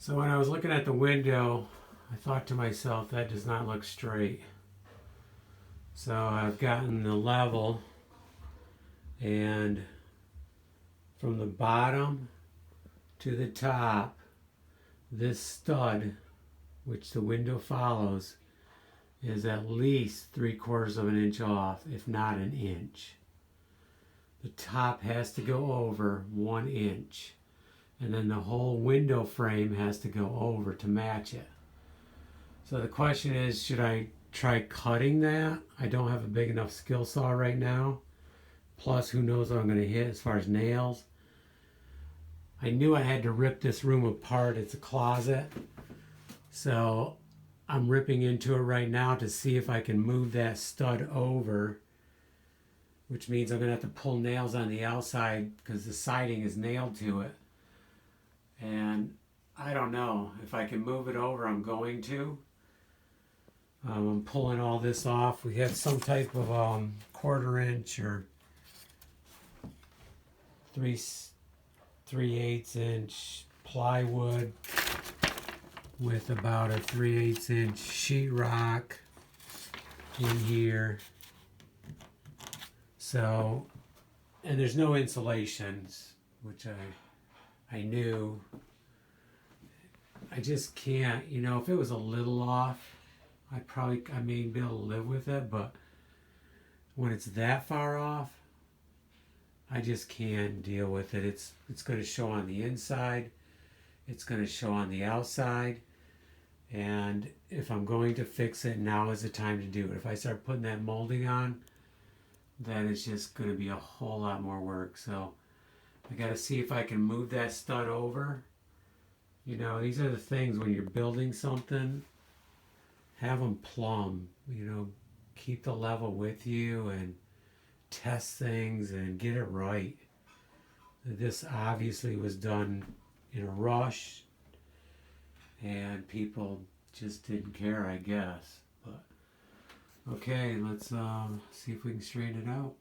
So when I was looking at the window, I thought to myself, that does not look straight. So I've gotten the level, and from the bottom to the top, this stud, which the window follows, is at least 3/4 of an inch off, if not an inch. The top has to go over 1 inch, and then the whole window frame has to go over to match it. So the question is, should I try cutting that? I don't have a big enough skill saw right now. Plus, who knows what I'm going to hit as far as nails. I knew I had to rip this room apart. It's a closet. So I'm ripping into it right now to see if I can move that stud over, which means I'm going to have to pull nails on the outside because the siding is nailed to it. And I don't know. If I can move it over, I'm going to. I'm pulling all this off. We have some type of 1/4 inch or 3/8 inch plywood with about a 3/8 inch sheetrock in here. So, and there's no insulations, which I knew. I just can't, if it was a little off, I may be able to live with it, but when it's that far off, I just can't deal with it. It's going to show on the inside, it's going to show on the outside, and if I'm going to fix it, now is the time to do it. If I start putting that molding on, then it's just going to be a whole lot more work. So I got to see if I can move that stud over. These are the things when you're building something, have them plumb, keep the level with you and test things and get it right. This obviously was done in a rush and people just didn't care, I guess. But okay, let's see if we can straighten it out.